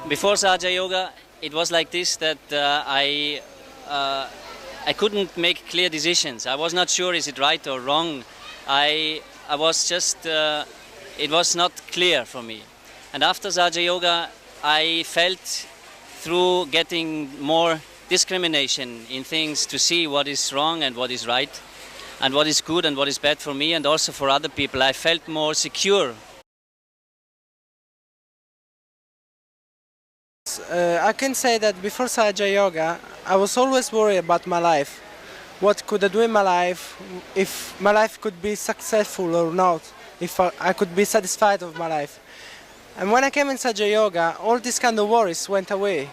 Before Sahaja Yoga, it was like this, that I couldn't make clear decisions. I was not sure is it right or wrong. I was just, it was not clear for me. And after Sahaja Yoga, I felt through getting more discrimination in things to see what is wrong and what is right, and what is good and what is bad for me and also for other people. I felt more secure. I can say that before Sahaja Yoga, I was always worried about my life. What could I do in my life, if my life could be successful or not, if I could be satisfied with my life. And when I came in Sahaja Yoga, all these kind of worries went away.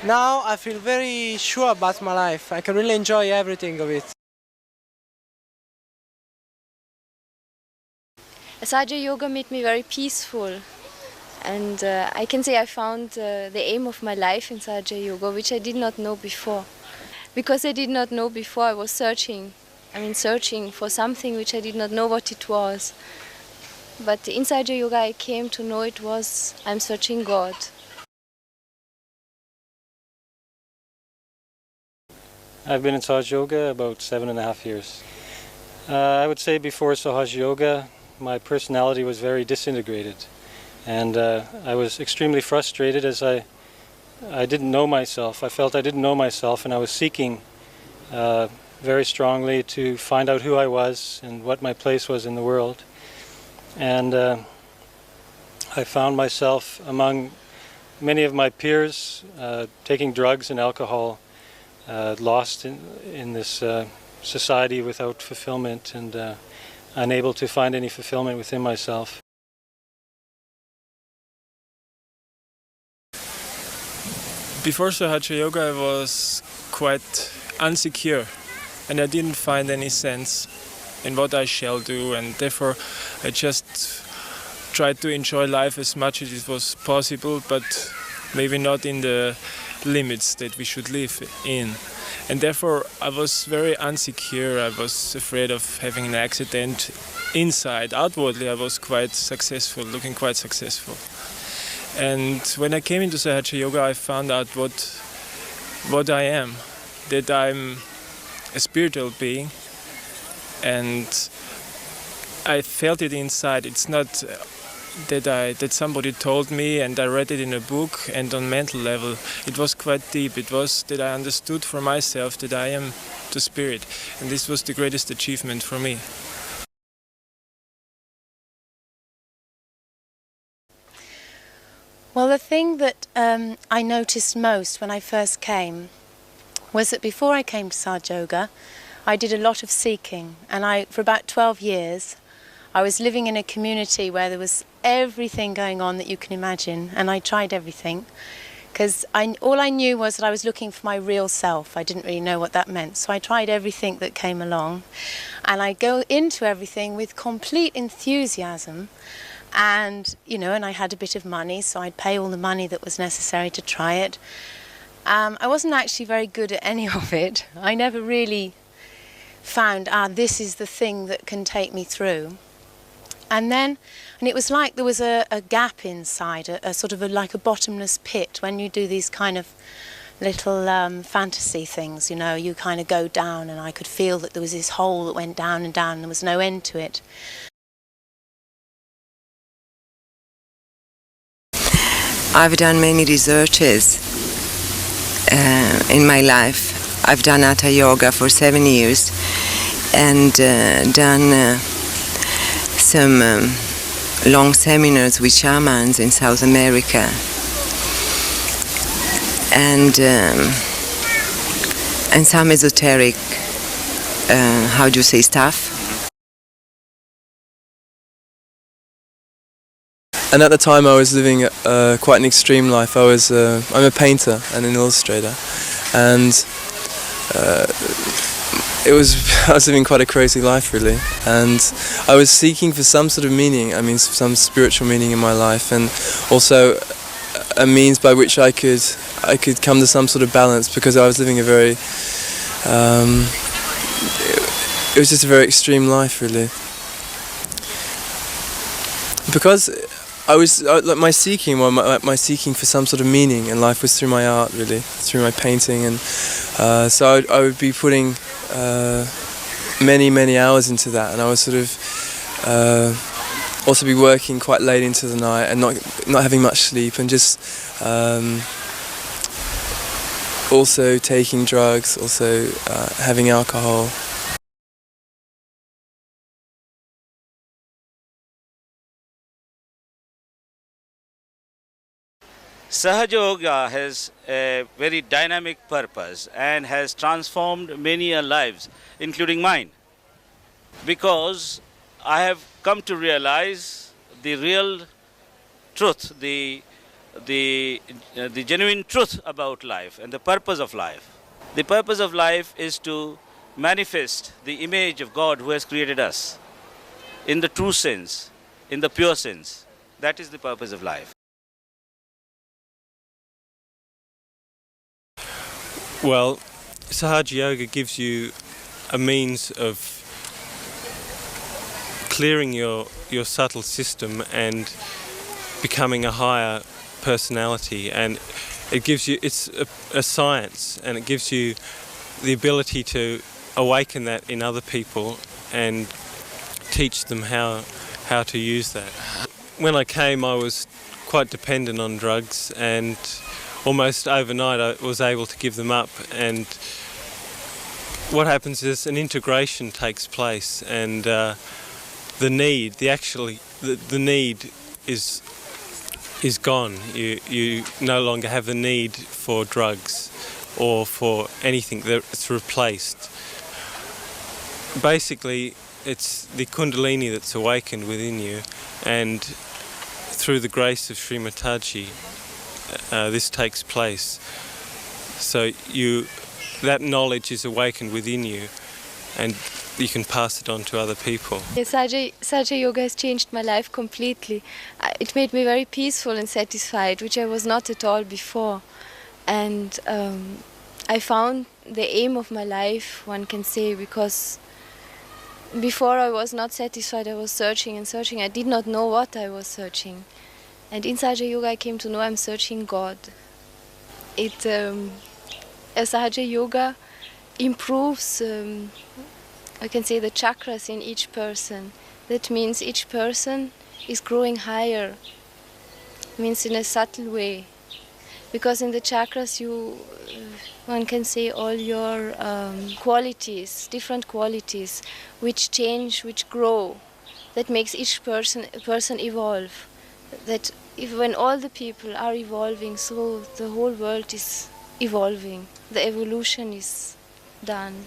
Now I feel very sure about my life. I can really enjoy everything of it. Sahaja Yoga made me very peaceful, and I can say I found the aim of my life in Sahaja Yoga, which I did not know before. Because I did not know before, I was searching for something which I did not know what it was. But in Sahaja Yoga I came to know it was, I'm searching God. I've been in Sahaja Yoga about 7.5 years. I would say before Sahaja Yoga, my personality was very disintegrated, and I was extremely frustrated as I didn't know myself. I felt I didn't know myself, and I was seeking very strongly to find out who I was and what my place was in the world. And I found myself among many of my peers taking drugs and alcohol, lost in this society without fulfillment, and unable to find any fulfillment within myself. Before Sahaja Yoga I was quite insecure, and I didn't find any sense in what I shall do, and therefore I just tried to enjoy life as much as it was possible, but maybe not in the limits that we should live in. And therefore I was very insecure. I was afraid of having an accident inside. Outwardly I was quite successful, looking quite successful. And when I came into Sahaja Yoga I found out what I am, that I'm a spiritual being, and I felt it inside. It's not that somebody told me and I read it in a book and on mental level. It was quite deep. It was that I understood for myself that I am the spirit, and this was the greatest achievement for me. Well, the thing that I noticed most when I first came was that before I came to Sahaja Yoga, I did a lot of seeking, and for about 12 years I was living in a community where there was everything going on that you can imagine, and I tried everything because all I knew was that I was looking for my real self. I didn't really know what that meant, so I tried everything that came along, and I go into everything with complete enthusiasm. And and I had a bit of money, so I'd pay all the money that was necessary to try it. I wasn't actually very good at any of it. I never really found, this is the thing that can take me through. And it was like there was a gap inside, a sort of like a bottomless pit. When you do these kind of little fantasy things, you kind of go down, and I could feel that there was this hole that went down and down, and there was no end to it. I've done many researches in my life. I've done Hatha Yoga for 7 years and done some long seminars with shamans in South America, and some esoteric, stuff. And at the time I was living quite an extreme life. I'm a painter and an illustrator, and I was living quite a crazy life really, and I was seeking for some sort of meaning, some spiritual meaning in my life, and also a means by which I could come to some sort of balance, because I was living a very it was just a very extreme life really. Because like my seeking, my seeking for some sort of meaning in life was through my art, really, through my painting, and so I would be putting many hours into that, and I would sort of also be working quite late into the night and not having much sleep, and just also taking drugs, also having alcohol. Sahaja Yoga has a very dynamic purpose and has transformed many lives, including mine. Because I have come to realize the real truth, the genuine truth about life and the purpose of life. The purpose of life is to manifest the image of God who has created us in the true sense, in the pure sense. That is the purpose of life. Well, Sahaja Yoga gives you a means of clearing your subtle system and becoming a higher personality, and it gives you, it's a science, and it gives you the ability to awaken that in other people and teach them how to use that. When I came, I was quite dependent on drugs, and almost overnight I was able to give them up, and what happens is an integration takes place, and the need is gone. You no longer have the need for drugs or for anything. It's replaced. Basically, it's the Kundalini that's awakened within you, and through the grace of Shri Mataji, this takes place. So that knowledge is awakened within you, and you can pass it on to other people. Sahaja Yoga has changed my life completely. It made me very peaceful and satisfied, which I was not at all before. And I found the aim of my life, one can say, because before I was not satisfied. I was searching and searching. I did not know what I was searching. And in Sahaja Yoga I came to know I'm searching God. Sahaja Yoga improves, I can say, the chakras in each person. That means each person is growing higher. Means in a subtle way. Because in the chakras one can say all your qualities, different qualities, which change, which grow. That makes each person evolve. That when all the people are evolving, so the whole world is evolving. The evolution is done.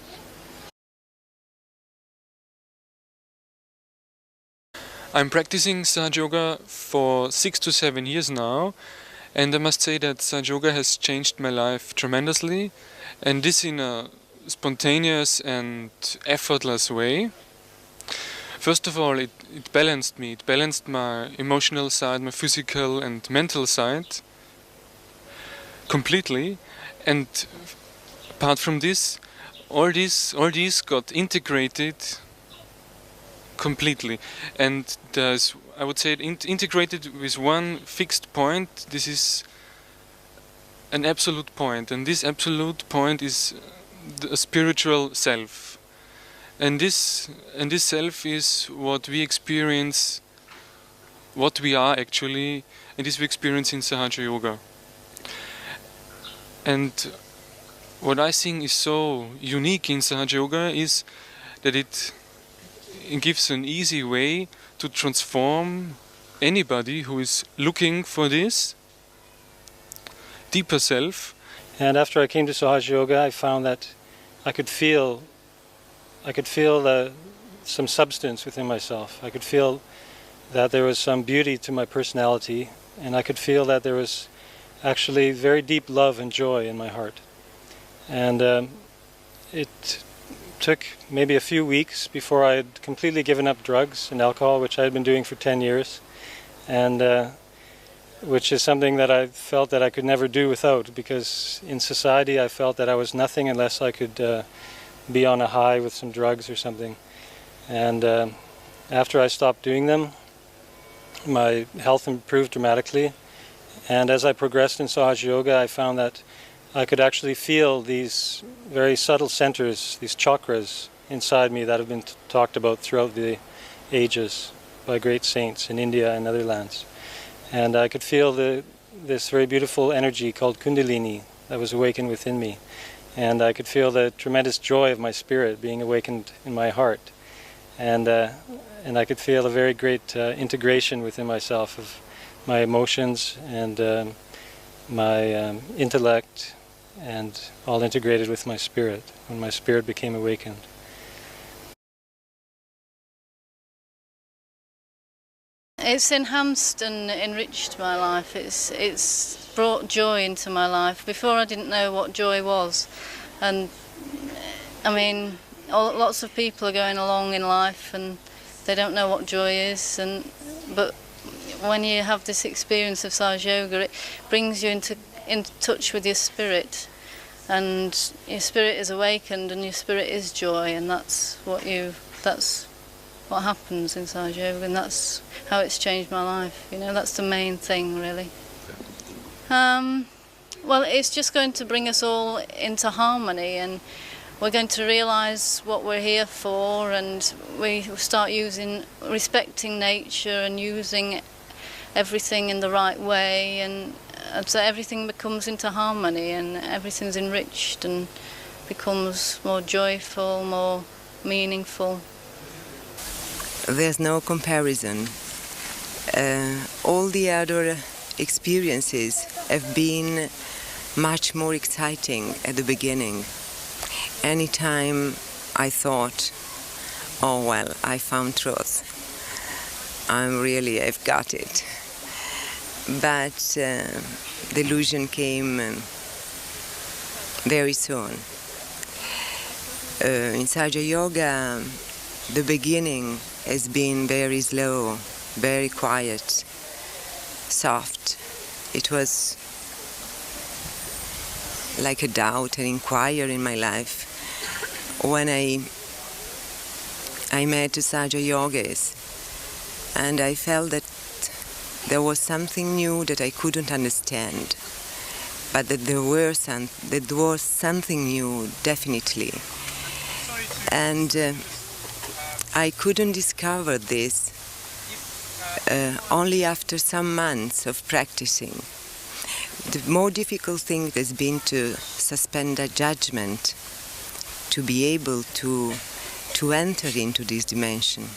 I'm practicing Sahaja Yoga for 6 to 7 years now, and I must say that Sahaja Yoga has changed my life tremendously, and this in a spontaneous and effortless way. First of all, it balanced me. It balanced my emotional side, my physical and mental side completely. And apart from this, all these got integrated completely. And I would say integrated with one fixed point. This is an absolute point, and this absolute point is a spiritual self. And this self is what we experience, what we are actually, and this we experience in Sahaja Yoga. And what I think is so unique in Sahaja Yoga is that it gives an easy way to transform anybody who is looking for this deeper self. And after I came to Sahaja Yoga, I found that I could feel some substance within myself. I could feel that there was some beauty to my personality, and I could feel that there was actually very deep love and joy in my heart. And it took maybe a few weeks before I had completely given up drugs and alcohol, which I had been doing for 10 years, and which is something that I felt that I could never do without, because in society I felt that I was nothing unless I could be on a high with some drugs or something. And after I stopped doing them, my health improved dramatically. And as I progressed in Sahaja Yoga, I found that I could actually feel these very subtle centers, these chakras inside me that have been talked about throughout the ages by great saints in India and other lands. And I could feel this very beautiful energy called Kundalini that was awakened within me. And I could feel the tremendous joy of my spirit being awakened in my heart. And I could feel a very great integration within myself of my emotions and my intellect, and all integrated with my spirit when my spirit became awakened. It's enhanced and enriched my life. It's brought joy into my life. Before I didn't know what joy was, and I mean, lots of people are going along in life and they don't know what joy is. But when you have this experience of Sahaja Yoga, it brings you in touch with your spirit, and your spirit is awakened, and your spirit is joy, and that's what happens in Sahaja Yoga, and that's how it's changed my life. You know, that's the main thing, really. Well, it's just going to bring us all into harmony, and we're going to realise what we're here for, and we start respecting nature and using everything in the right way, and so everything becomes into harmony, and everything's enriched and becomes more joyful, more meaningful. There's no comparison. All the other experiences have been much more exciting at the beginning. Anytime I thought, oh well, I found truth, I've got it. But the illusion came very soon. In Sahaja Yoga, the beginning has been very slow, very quiet, soft. It was like a doubt, an inquiry in my life. When I met Sahaja Yogis, and I felt that there was something new that I couldn't understand, but that there was something new, definitely. And I couldn't discover this only after some months of practicing. The more difficult thing has been to suspend a judgment, to be able to enter into this dimension.